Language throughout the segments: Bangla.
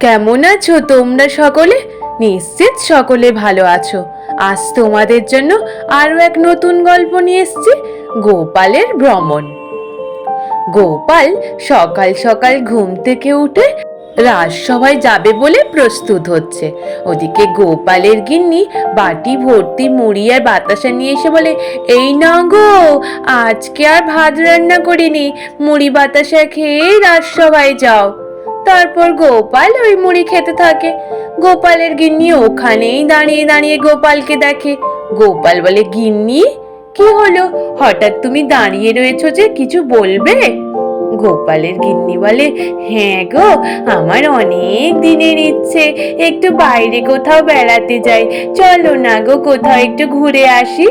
কেমন আছো তোমরা সকলে? নিশ্চিত সকলে ভালো আছো। আজ তোমাদের জন্য আরো এক নতুন গল্প নিয়ে এসেছি, গোপালের ভ্রমণ। গোপাল সকাল সকাল ঘুম থেকে উঠে রাজসভায় যাবে বলে প্রস্তুত হচ্ছে। ওদিকে গোপালের গিন্নি বাটি ভর্তি মুড়ি আর বাতাসা নিয়ে এসে বলে, এই না গো, আজকে আর ভাত রান্না করিনি, মুড়ি বাতাসা খেয়ে রাজসভায় যাও। তারপর গোপাল ওই মুড়ি খেতে থাকে। গোপালের গিন্নি ওখানেই দাঁড়িয়ে দাঁড়িয়ে গোপালকে দেখে। গোপাল বলে, গিন্নি কি হলো, হঠাৎ তুমি দাঁড়িয়ে রয়েছো যে, কিছু বলবে? গোপালের গিন্নি বলে, হ্যাঁ গো, আমার অনেক দিনের ইচ্ছে একটু বাইরে কোথাও বেড়াতে যাই, চলো না গো কোথাও একটু ঘুরে আসি।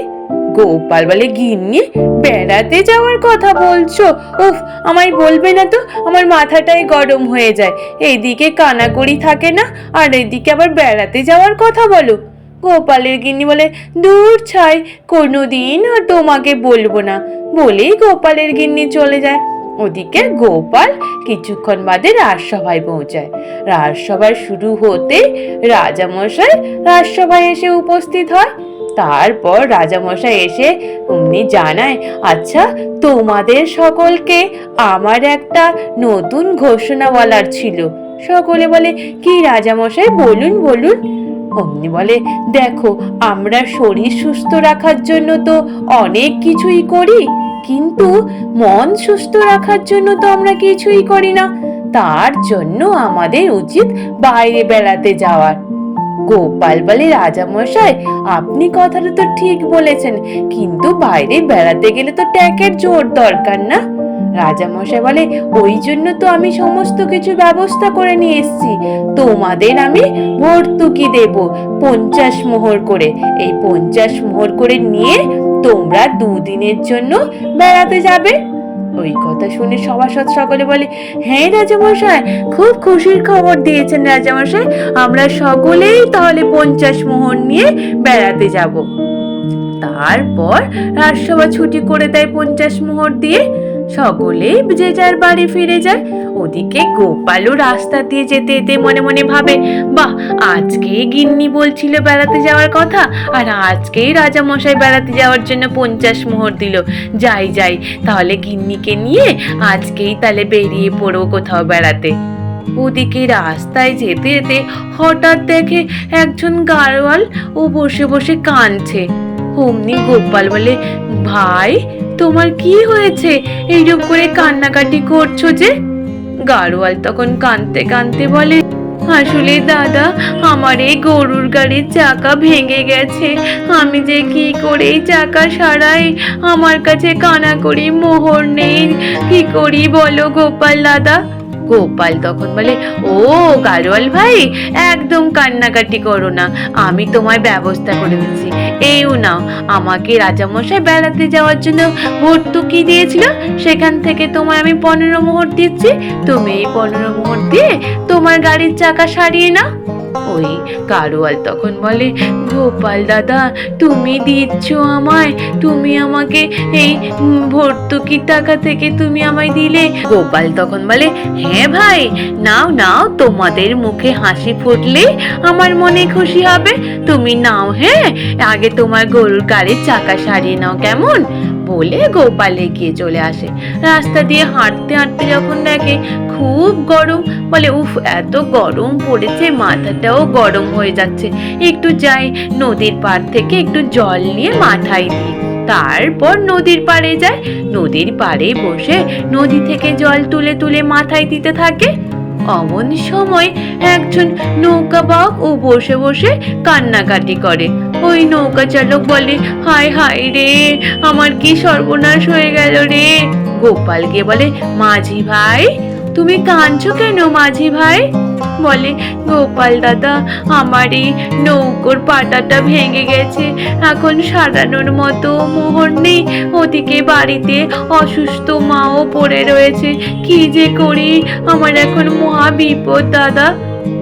গোপাল বলে, গিন্নি বেড়াতে যাওয়ার কথা বলছো? উফ, আমায় বলবে না তো, আমার মাথাটাই গরম হয়ে যায়। এইদিকে কানাকড়ি থাকে না, আর এইদিকে আবার বেড়াতে যাওয়ার কথা বলো। গোপালের গিন্নি বলে, দূর ছাই, কোনোদিন আর তোমাকে বলবো না, বলেই গোপালের গিন্নি চলে যায়। ওদিকে গোপাল কিছুক্ষণ বাদে রাজসভায় পৌঁছায়। রাজসভায় শুরু হতে রাজামশাই রাজসভায় এসে উপস্থিত হয়। তারপর রাজামশাই এসে অমনি জানায়, আচ্ছা তোমাদের সকলকে আমার একটা নতুন ঘোষণা বলার ছিল। সকলে বলে, কি রাজামশাই, বলুন বলুন। অমনি বলে, দেখো, আমরা শরীর সুস্থ রাখার জন্য তো অনেক কিছুই করি, কিন্তু মন সুস্থ রাখার জন্য তো আমরা কিছুই করি না। তার জন্য আমাদের উচিত বাইরে বেড়াতে যাওয়ার। গোপাল বলে, রাজামশাই আপনি কথাটা তো ঠিক বলেছেন, কিন্তু বাইরে বেড়াতে গেলে তো ট্যাকের জোর দরকার না? রাজামশাই বলে, ওই জন্য তো আমি সমস্ত কিছু ব্যবস্থা করে নিয়ে এসেছি। তোমাদের আমি ভর্তুকি দেব 50 মোহর করে। এই 50 মোহর করে নিয়ে তোমরা 2 দিনের জন্য বেড়াতে যাবে। ওই কথা শুনে সভাসদ সকলে বলে, হ্যাঁ রাজামশাই, খুব খুশির খবর দিয়েছেন রাজামশাই, আমরা সকলেই তাহলে 50 মোহর নিয়ে বেড়াতে যাব। তারপর রাজসভা ছুটি করে দেয় 50 মোহর দিয়ে। সকলেই যে যার বাড়ি ফিরে যায়। ওদিকে গোপালও রাস্তা দিয়ে যেতে যেতে মনে মনে ভাবে, বাহ, আজকেই গিন্নি বলছিল বেড়াতে যাওয়ার কথা, আর আজকেই রাজামশাই বেড়াতে যাওয়ার জন্য 50 মোহর দিল। যাই যাই, তাহলে গিন্নিকে নিয়ে আজকেই তাহলে বেরিয়ে পড়ো কোথাও বেড়াতে। ওদিকে রাস্তায় যেতে যেতে হঠাৎ দেখে একজন গাড়োয়াল ও বসে বসে কাঁদছে। অমনি গোপাল বলে, ভাই তোমার কি হয়েছে, এইরকম করে কান্নাকাটি করছো যে? গাড়োয়াল তখন কাঁদতে কাঁদতে বলে, আসলে দাদা, আমার এই গরুর গাড়ির চাকা ভেঙে গেছে, আমি যে কি করে এই চাকা সারাই, আমার কাছে কানাকড়ি মোহর নেই, কি করি বলো গোপাল দাদা। গোপাল তখন বলে, ও গাড়োয়াল ভাই, একদম কান্নাকাটি করো না, আমি তোমায় ব্যবস্থা করে দিচ্ছি। এইও নাও, আমাকে রাজামশাই বেড়াতে যাওয়ার জন্য ভর্তুকি দিয়েছিল, সেখান থেকে তোমায় আমি 15 মোহর দিচ্ছি। তুমি এই 15 মোহর দিয়ে তোমার গাড়ির চাকা সারিয়ে নাও। ওই গাড়োয়াল তখন বলে, গোপাল দাদা, তুমি দিচ্ছ আমায়, তুমি আমাকে এই ভর্তুকির টাকা থেকে তুমি আমায় দিলে। গোপাল তখন বলে, হ্যাঁ ভাই, নাও নাও, তোমাদের মুখে হাসি ফুটলে আমার মনে খুশি হবে, তুমি নাও। হ্যাঁ, আগে তোমার গরুর গাড়ির চাকা সারিয়ে নাও, কেমন? বলে গোপাল এগিয়ে চলে আসে। রাস্তা দিয়ে হাঁটতে হাঁটতে যখন দেখে খুব গরম, বলে, উফ, এত গরম পড়েছে, মাথাটাও গরম হয়ে যাচ্ছে, একটু যাই নদীর পাড় থেকে একটু জল নিয়ে মাথায় দিই। তারপর নদীর পাড়ে যায়। নদীর পাড়ে বসে নদী থেকে জল তুলে তুলে মাথায় দিতে থাকে। অমন সময় একজন নৌকা বাহক ও বসে বসে কান্নাকাটি করে। ওই নৌকা চালক বলে, হায় হায় রে, আমার কি সর্বনাশ হয়ে গেল রে। গোপাল গিয়ে বলে, মাঝি ভাই, তুমি কাঁদছো কেন মাঝি ভাই? বলে, গোপাল দাদা, আমার এই নৌকোর পাটাটা ভেঙে গেছে, এখন সারানোর মতো মোহর নেই, ওদিকে বাড়িতে অসুস্থ মাও পড়ে রয়েছে, কি যে করি, আমার এখন মহা বিপদ দাদা।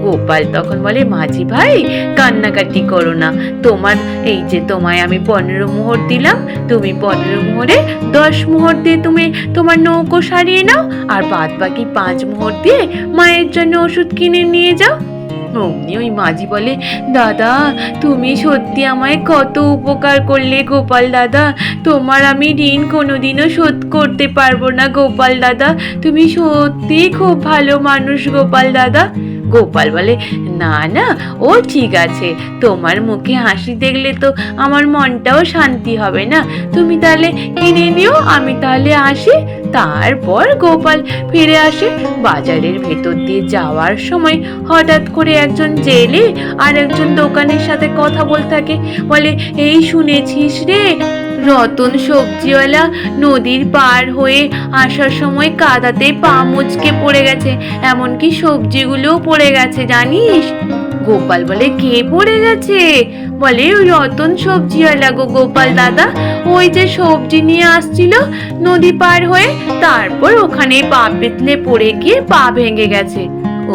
গোপাল তখন বলে, মাঝি ভাই কান্নাকাটি করো না, তোমার এই যে তোমায় আমি 15 মোহর দিলাম, তুমি 15 মোহরে 10 মোহর দিয়ে তুমি তোমার নৌকো সারিয়ে নাও, আর বাদ বাকি 5 মোহর দিয়ে মায়ের জন্য ওষুধ কিনে নিয়ে যাও। অমনি ওই মাঝি বলে, দাদা তুমি সত্যি আমায় কত উপকার করলে গোপাল দাদা, তোমার আমি ঋণ কোনোদিনও শোধ করতে পারবো না গোপাল দাদা, তুমি সত্যি খুব ভালো মানুষ গোপাল দাদা। গোপাল বলে, না না ও ঠিক আছে, তোমার মুখে হাসি দেখলে তো আমার মনটাও শান্তি হবে না, তুমি তাহলে কিনে নিও, আমি তাহলে আসি। তারপর গোপাল ফিরে আসে। বাজারের ভেতর দিয়ে যাওয়ার সময় হঠাৎ করে একজন জেলে আর একজন দোকানের সাথে কথা বলতে থাকে। বলে, এই শুনেছিস রে, রতন সবজিওয়ালা নদীর পার হয়ে আসার সময় কাদাতে পা মুচকে পড়ে গেছে, এমনকি সবজিগুলোও পড়ে গেছে জানিস? গোপাল বলে, কে পড়ে গেছে? বলে, ওই রতন সবজিওয়ালা গো গোপাল দাদা, ওই যে সবজি নিয়ে আসছিল নদী পার হয়ে, তারপর ওখানে পা পিছলে পড়ে গিয়ে পা ভেঙে গেছে।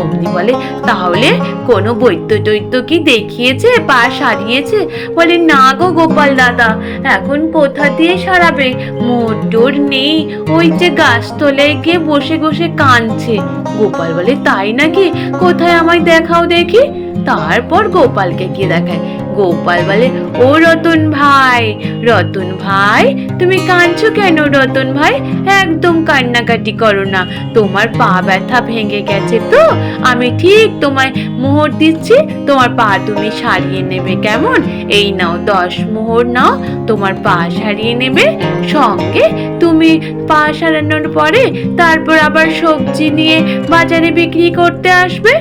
অমনি বলে, তাহলে কোনো বৈদ্য টৈদ্য কি দেখিয়েছে, পা সারিয়েছে? বলে, না গো গোপাল দাদা, এখন কোথা দিয়ে সারাবে, মোটর নেই, ওই যে গাছতলায় গিয়ে বসে বসে কাঁদছে। গোপাল বলে, তাই নাকি? কোথায় আমায় দেখাও দেখি। তারপর গোপালকে গিয়ে দেখায়। গোপাল বলে, ও রতন ভাই, রতন ভাই তুমি কাঁদছো কেন? রতন ভাই একদম কান্নাকাটি করো না, তোমার পা ব্যথা ভেঙে গেছে তো, আমি ঠিক তোমায় মোহর দিচ্ছি, তোমার পা তুমি সারিয়ে নেবে কেমন? এই নাও 10 মোহর নাও, তোমার পা সারিয়ে নেবে, সঙ্গে তুমি পা সারানোর পরে তারপর আবার সবজি নিয়ে বাজারে বিক্রি করতে আসবে।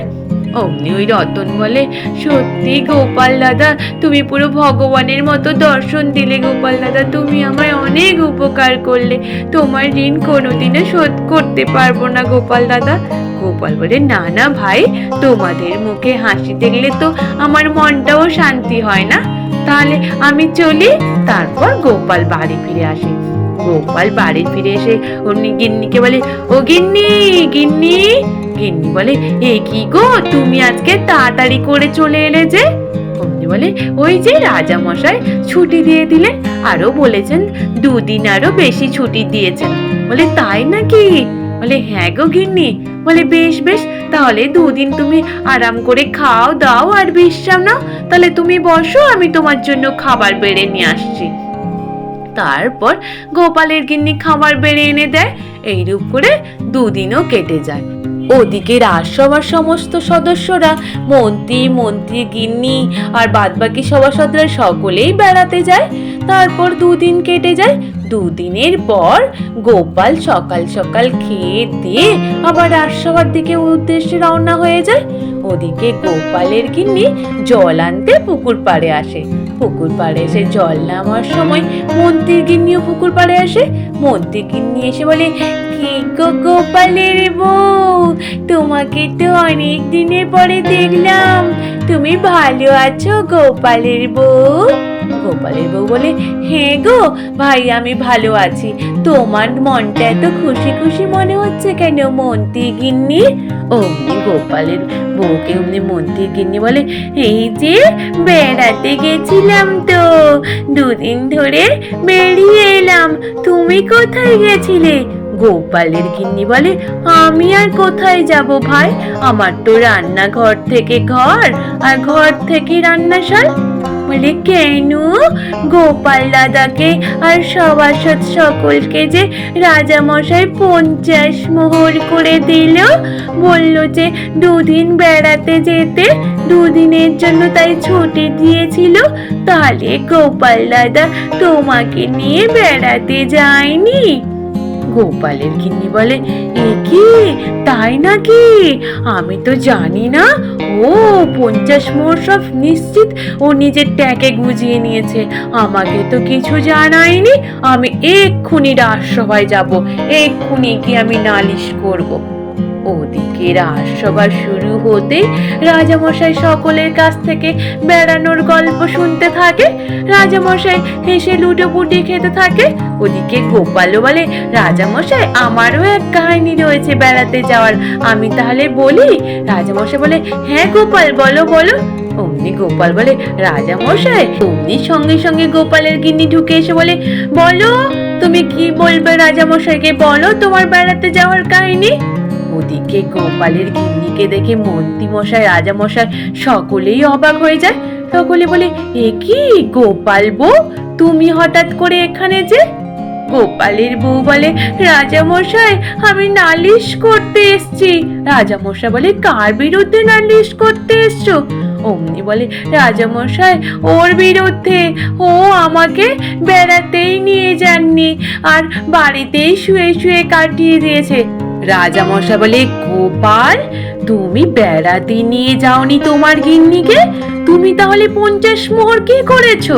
অমনি ওই রতন বলে, সত্যি গোপাল দাদা তুমি পুরো ভগবানের মতো দর্শন দিলে গোপাল দাদা, তুমি আমায় অনেক উপকার করলে, তোমার ঋণ কোনোদিনও শোধ করতে পারবো না গোপাল দাদা। গোপাল বলে, না না ভাই, তোমাদের মুখে হাসি দেখলে তো আমার মনটাও শান্তি হয় না, তাহলে আমি চলি। তারপর গোপাল বাড়ি ফিরে আসে। গোপাল বাড়ি ফিরে এসে অমনি গিন্নিকে বলে, ও গিন্নি, গিন্নি। গিন্নি বলে, এ কি গো, তুমি আজকে তাড়াতাড়ি করে চলে এলে যে? অমনি বলে, ওই যে রাজা মশাই ছুটি দিয়ে দিলেন, আরো বলেছেন 2 দিন আরো বেশি ছুটি দিয়েছেন। বলে, তাই নাকি? বলে, হ্যাঁ গো গিন্নি। বলে, বেশ বেশ, তাহলে 2 দিন তুমি আরাম করে খাও দাও আর বিশ্রাম নাও, তাহলে তুমি বসো, আমি তোমার জন্য খাবার বেড়ে নিয়ে আসছি। তারপর গোপালের গিন্নি খাবার বেড়ে এনে দেয়। এইরূপ করে 2 দিনও কেটে যায়। ওদিকে রাজসভার সমস্ত সদস্যরা, মন্ত্রী গিন্নি আর বাদবাকি সভাসদরা সকলেই বেড়াতে যায়। তারপর 2 দিন কেটে যায়। 2 দিনের পর গোপাল সকাল সকাল খেয়ে দিয়ে আবার রাজসভার দিকে উদ্দেশ্যে রওনা হয়ে যায়। ওদিকে গোপালের গিন্নি জল আনতে পুকুর পাড়ে আসে। পুকুর পাড়ে এসে জল নামার সময় মন্ত্রীর গিন্নিও পুকুর পাড়ে আসে। মন্ত্রী গিন্নি এসে বলে, কি গো গোপালের বউ, তোমাকে তো অনেক দিনের পরে দেখলাম, তুমি ভালো আছো গোপালের বউ? গোপালের বউ বলে, হ্যাঁ গো ভাই, আমি ভালো আছি, তোমার মনটা এত খুশি খুশি মনে হচ্ছে কেন মন্ত্রী গিন্নি? অমনি গোপালের বউকে অমনি মন্ত্রী গিন্নি বলে, এই যে বেড়াতে গেছিলাম তো, 2 দিন ধরে বেরিয়ে এলাম, তুমি কোথায় গেছিলে? গোপালের গিন্নি বলে, আমি আর কোথায় যাব ভাই, আমার তো রান্নাঘর থেকে ঘর আর ঘর থেকে রান্নাশাল। বলে, কেন? গোপাল দাদাকে আর সভাসদ সকলকে যে রাজামশাই 50 মোহর করে দিল, বলল যে 2 দিন বেড়াতে যেতে, 2 দিনের জন্য তাই ছুটি দিয়েছিল, তাহলে গোপাল দাদা তোমাকে নিয়ে বেড়াতে যায়নি? গোপালের গিন্নি বলে, এ কি, তাই নাকি? আমি তো জানি না। ও 50 মোহর সব নিশ্চিত ও নিজের ট্যাকে গুজিয়ে নিয়েছে, আমাকে তো কিছু জানায়নি। আমি এক্ষুনি রাজসভায় যাব, এক্ষুনি কি আমি নালিশ করব। ওদিকে রাজসভা শুরু হতে রাজামশাই সকলের কাছ থেকে বেড়ানোর গল্প শুনতে থাকে। রাজামশাই হেসে লুটোপুটি খেতে থাকে। ওদিকে গোপালও বলে, রাজামশাই আমারও এক কাহিনী রয়েছে বেড়াতে যাওয়ার, আমি তাহলে বলি? রাজামশাই বলে, হ্যাঁ গোপাল বলো বলো। অমনি গোপাল বলে, রাজামশাই। অমনি সঙ্গে সঙ্গে গোপালের গিন্নি ঢুকে এসে বলে, বলো তুমি কি বলবে রাজামশাইকে, বলো তোমার বেড়াতে যাওয়ার কাহিনী। ওদিকে গোপালের গিন্নিকে দেখে মন্ত্রী মশাই, রাজামশাই সকলেই অবাক হয়ে যায়। সকলে বলে, এ কি গোপাল বউ, তুমি হঠাৎ করে এখানে যে? গোপালের বউ বলে, রাজামশাই আমি নালিশ করতে এসছি। রাজামশাই বলে, কার বিরুদ্ধে নালিশ করতে এসছো? অমনি বলে, রাজামশাই ওর বিরুদ্ধে, ও আমাকে বেড়াতেই নিয়ে যাননি, আর বাড়িতেই শুয়ে শুয়ে কাটিয়ে দিয়েছে। রাজামশাই বলে, গোপাল তুমি বেড়াতে নিয়ে যাওনি তোমার গিন্নিকে, তুমি তাহলে 50 মোহর কি করেছো?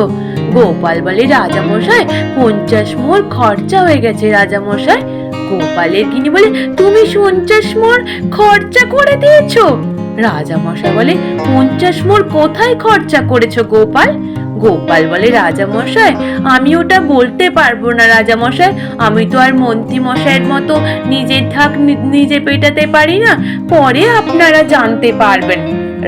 গোপাল বলে, রাজামশাই 50 মোহর খরচা হয়ে গেছে রাজামশাই। গোপালের গিন্নি বলে, তুমি 50 মোহর খরচা করে দিয়েছো? রাজামশাই বলে, 50 মোহর কোথায় খরচা করেছো গোপাল? গোপাল বলে, রাজামশাই আমি ওটা বলতে পারবো না রাজামশাই, আমি তো আর মন্ত্রী মশাইয়ের মতো নিজের ঢাক নিজে পেটাতে পারি না, পরে আপনারা জানতে পারবেন।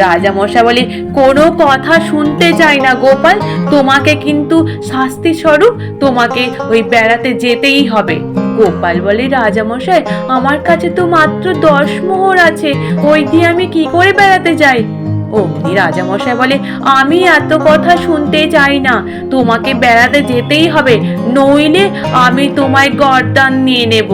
রাজামশাই বলে, কোনো কথা শুনতে চাই না গোপাল, তোমাকে কিন্তু শাস্তি স্বরূপ তোমাকে ওই বেড়াতে যেতেই হবে। গোপাল বলে, রাজামশাই আমার কাছে তো মাত্র 10 মোহর আছে, ওই দিয়ে আমি কি করে বেড়াতে যাই? অমনি রাজামশাই বলে, আমি এত কথা শুনতে চাই না, তোমাকে বেড়াতে যেতেই হবে, নইলে আমি তোমায় গর্দান নিয়ে নেব।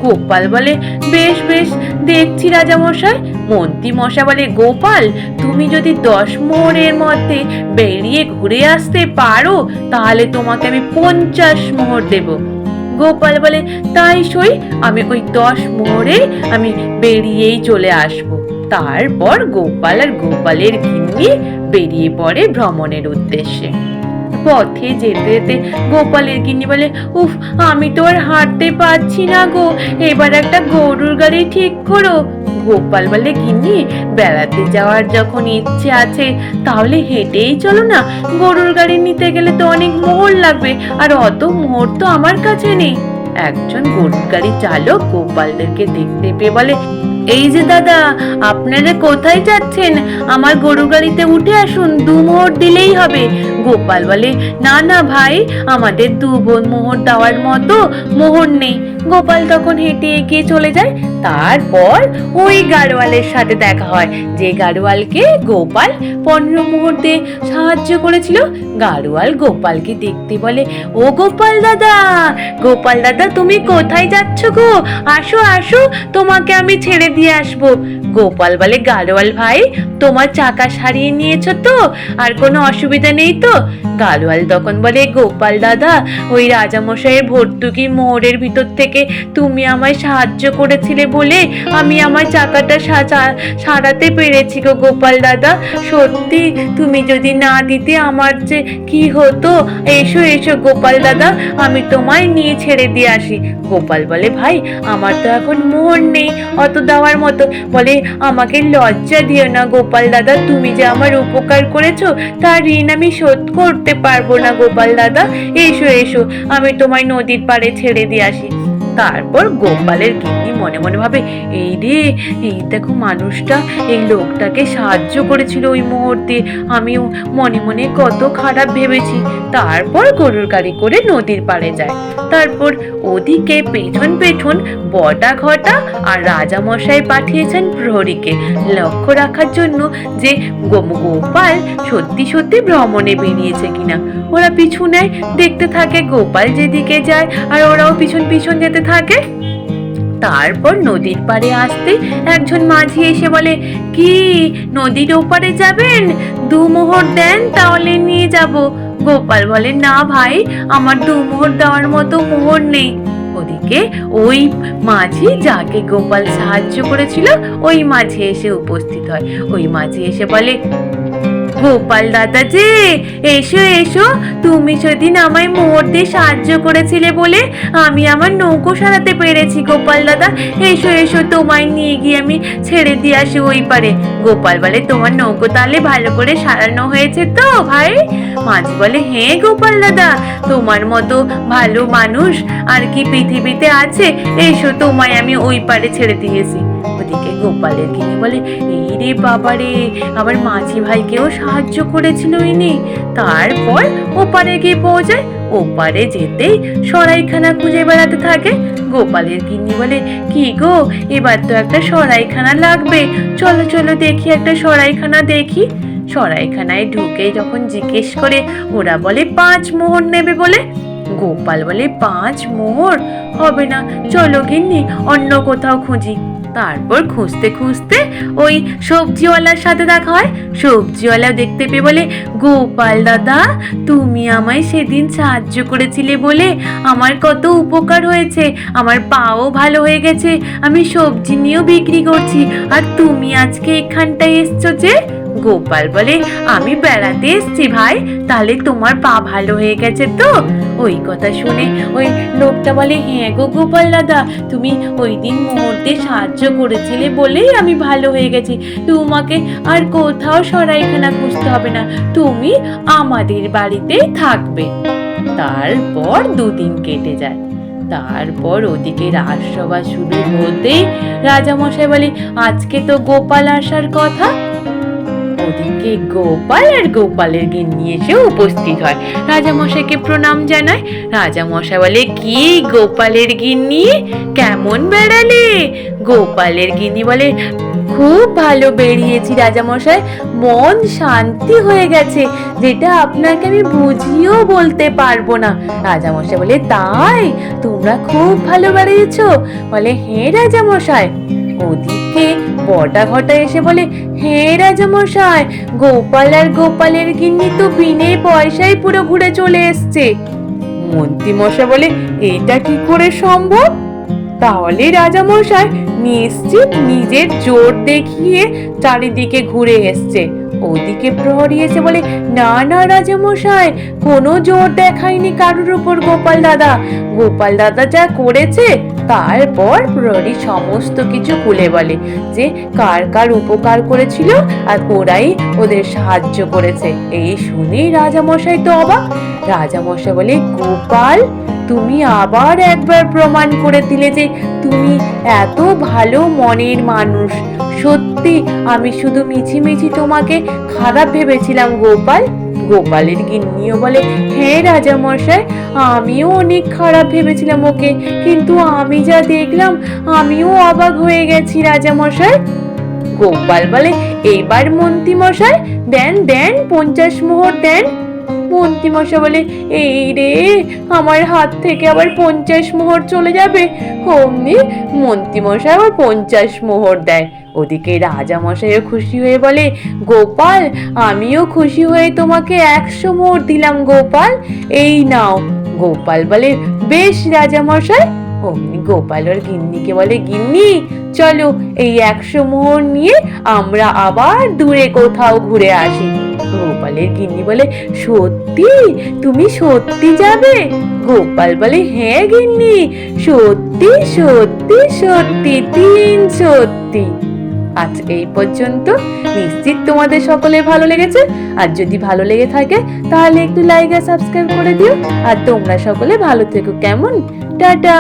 গোপাল বলে, বেশ বেশ দেখছি রাজামশাই। মন্ত্রী মশাই বলে, গোপাল তুমি যদি 10 মোহরের মধ্যে বেরিয়ে ঘুরে আসতে পারো তাহলে তোমাকে আমি 50 মোহর দেব। গোপাল বলে, তাই সই, আমি ওই 10 মোহরে আমি বেরিয়েই চলে আসবো। তারপর গোপাল আর গোপালের গিন্নি বেরিয়ে পড়ে ভ্রমণের উদ্দেশ্যে। পথে যেতে যেতে গোপালের গিন্নি বলে, উফ আমি তো আর হাঁটতে পারছি না গো, এবার একটা গরুর গাড়ি ঠিক করো। গোপাল বলে, গিন্নি বেড়াতে যাওয়ার যখন ইচ্ছে আছে তাহলে হেঁটেই চলো না, গরুর গাড়ি নিতে গেলে তো অনেক মোহর লাগবে, আর অত মোহর তো আমার কাছে নেই। একজন গরুর গাড়ি চালক গোপালদেরকে দেখতে পেয়ে বলে, এই যে দাদা, আপনারা কোথায় যাচ্ছেন? আমার গরু গাড়িতে উঠে আসুন, 2 মোহর দিলেই হবে। গোপাল বলে, না না ভাই, আমাদের 2 মোহর দেওয়ার মতো মোহর নেই। গোপাল তখন হেঁটে এগিয়ে চলে যায়। তারপর ওই গাড়োয়ালের সাথে দেখা হয়, যে গাড়োয়ালকে গোপাল 15 মোহর দিয়ে সাহায্য করেছিল। গাড়োয়াল গোপালকে দেখতে বলে, ও গোপাল দাদা, গোপাল দাদা তুমি কোথায় যাচ্ছ গো? আসো আসো, তোমাকে আমি ছেড়ে দিয়ে আসবো। গোপাল বলে, গাড়োয়াল ভাই তোমার চাকা সারিয়ে নিয়েছো তো, আর কোনো অসুবিধা নেই তো? গাড়োয়াল তখন বলে, গোপাল দাদা ওই রাজামশাইয়ের ভর্তুকি মোহরের ভিতর থেকে তুমি আমায় সাহায্য করেছিলে বলে আমি আমার চাকাটা সারাতে পেরেছি গো গোপাল দাদা, সত্যি তুমি যদি না দিতে আমার যে কি হতো। এসো এসো গোপাল দাদা, আমি তোমায় নিয়ে ছেড়ে দিয়ে আসি। গোপাল বলে, ভাই আমার তো এখন মোহর নেই অত দেওয়ার মতো। বলে, আমাকে লজ্জা দিও না গোপাল দাদা, তুমি যে আমার উপকার করেছো তার ঋণ আমি শোধ করতে পারবো না গোপাল দাদা, এসো এসো আমি তোমায় নদীর পাড়ে ছেড়ে দিয়ে আসি। তারপর গোপালের গিন্নি মনে মনে ভাবে, এই রে, এই দেখো মানুষটা এই লোকটাকে সাহায্য করেছিল ওই মুহূর্তে, আমিও মনে মনে কত খারাপ ভেবেছি। তারপর গরুর গাড়ি করে নদীর পাড়ে যায়। তারপর ওদিকে পেছন পেছন বটা ঘটা আর রাজামশাই পাঠিয়েছেন প্রহরীকে লক্ষ্য রাখার জন্য যে গোপাল সত্যি সত্যি ভ্রমণে বেরিয়েছে কিনা। ওরা পিছু নেয়, দেখতে থাকে গোপাল যেদিকে যায় আর ওরাও পিছন পিছন যেতে থাকে। তারপর নদীর পাড়ে আসতে একজন মাঝি এসে বলে, কি নদীর ওপারে যাবেন? 2 মোহর দেন তাহলে নিয়ে যাব। গোপাল বলে, না ভাই, আমার 2 মোহর দেওয়ার মতো মোহর নেই। ওদিকে ওই মাঝি যাকে গোপাল সাহায্য করেছিল ওই মাঝি এসে উপস্থিত হয়। ওই মাঝি এসে বলে, গোপাল দাদা যে, এসো এসো, তুমি সেদিন আমায় মোহর দিয়ে সাহায্য করেছিলে বলে আমি আমার নৌকো সারাতে পেরেছি। গোপাল দাদা এসো এসো, তোমায় নিয়ে গিয়ে আমি ছেড়ে দিয়ে আসি ওই পারে। গোপাল বলে, তোমার নৌকো তাহলে ভালো করে সারানো হয়েছে তো ভাই? মাঝি বলে, হ্যাঁ গোপাল দাদা, তোমার মতো ভালো মানুষ আর কি পৃথিবীতে আছে? এসো, তোমায় আমি ওই পারে ছেড়ে দিয়েছি। ওদিকে গোপালের গিন্নি বলে, এই রে বাবা রে, আমার মাঝি ভাইকেও সাহায্য করেছিল ইনি। তারপর ওপারে গিয়ে পৌঁছায়। ওপারে যেতেই সরাইখানা খুঁজে বেড়াতে থাকে। গোপালের গিন্নি বলে, কি গো, এবার তো একটা সরাইখানা লাগবে, চলো চলো দেখি, একটা সরাইখানা দেখি। সরাইখানায় ঢুকে যখন জিজ্ঞেস করে, ওরা বলে 5 মোহর নেবে বলে। গোপাল বলে, 5 মোহর হবে না, চলো গিন্নি অন্য কোথাও খুঁজি। তারপর খুঁজতে খুঁজতে ওই সবজিওয়ালার সাথে দেখা হয়। সবজিওয়ালা দেখতে পেয়ে বলে, গোপাল দাদা, তুমি আমায় সেদিন সাহায্য করেছিলে বলে আমার কত উপকার হয়েছে, আমার পাও ভালো হয়ে গেছে, আমি সবজি নিয়েও বিক্রি করছি, আর তুমি আজকে এখানটায় এসছো যে? গোপাল বলে, আমি বেড়াতে এসছি ভাই, তাহলে তোমার পা ভালো হয়ে গেছে তো? ওই কথা শুনে ওই লোকটা বলে, হ্যাঁ গো গোপাল দাদা, তুমি ওই দিন মুহূর্তে সাহায্য করেছিলে বলেই আমি ভালো হয়ে গেছি, তোমাকে আর কোথাও সরাইখানা খুঁজতে হবে না, তুমি আমাদের বাড়িতেই থাকবে। তারপর 2 দিন কেটে যায়। তারপর ওদিকে রাজসভা শুরু হতেই রাজামশাই বলে, আজকে তো গোপাল আসার কথা। ওদিকে গোপাল আর গোপালের গিন্নি এসে উপস্থিত হয়, রাজামশাইকে প্রণাম জানায়। রাজামশাই বলে, কি গোপালের গিন্নি, কেমন বেড়ালে? গোপালের গিন্নি বলে, খুব ভালো বেরিয়েছি রাজামশাই, মন শান্তি হয়ে গেছে, যেটা আপনাকে আমি বুঝিয়েও বলতে পারবো না। রাজামশাই বলে, তাই? তোমরা খুব ভালো বেরিয়েছো? বলে, হ্যাঁ রাজামশাই। ওদিকে বটা ঘটা এসে বলে, হ্যাঁ রাজামশাই, গোপাল আর গোপালের গিন্নি তো বিনে পয়সায় পুরো ঘুরে চলে এসছে। মন্ত্রী মশাই বলে, এইটা কি করে সম্ভব? তাহলে রাজামশাই নিশ্চিত নিজের জোর দেখিয়ে চারিদিকে ঘুরে এসছে। ওদিকে প্রহরী এসে বলে, না না রাজামশাই, কোনো জোর দেখায়নি কারোর উপর গোপাল দাদা, গোপাল দাদা যা করেছে। তারপর প্রহরী সমস্ত কিছু খুলে বলে যে কার কার উপকার করেছিল আর ওরাই ওদের সাহায্য করেছে। এই শুনেই রাজামশাই তো অবাক। রাজামশাই বলে, গোপাল, তুমি আবার একবার প্রমাণ করে দিলে যে তুমি এত ভালো মনের মানুষ। সত্যি আমি শুধু মিছিমিছি তোমাকে খারাপ ভেবেছিলাম গোপাল। গোপালের গিন্নিও বলে, হ্যাঁ রাজামশাই, আমিও অনেক খারাপ ভেবেছিলাম ওকে, কিন্তু আমি যা দেখলাম আমিও অবাক হয়ে গেছি রাজামশাই। গোপাল বলে, এইবার মন্ত্রী মশাই দেন দেন, 50 মোহর দেন। মন্ত্রী মশাই বলে, এই রে, আমার হাত থেকে আবার 50 মোহর চলে যাবে। অমনি মন্ত্রী মশাই আবার 50 মোহর দেয়। ওদিকে রাজা মশাইও খুশি হয়ে বলে, গোপাল, আমিও খুশি হয়ে তোমাকে 100 মোহর দিলাম গোপাল, এই নাও। গোপাল বলে, বেশ রাজা মশাই। অমনি গোপাল ওর গিন্নিকে বলে, গিন্নি চলো, এই 100 মোহর নিয়ে আমরা আবার দূরে কোথাও ঘুরে আসি। গোপালের গিন্নি বলে, সত্যি? তুমি সত্যি যাবে? গোপাল বলে, হ্যাঁ গিন্নি, সত্যি সত্যি সত্যি, 3 সত্যি। আজ এই পর্যন্ত। নিশ্চিত তোমাদের সকলের ভালো লেগেছে। আর যদি ভালো লেগে থাকে তাহলে একটু লাইক আর সাবস্ক্রাইব করে দিও। আর তোমরা সকলে ভালো থেকো, কেমন? টাটা।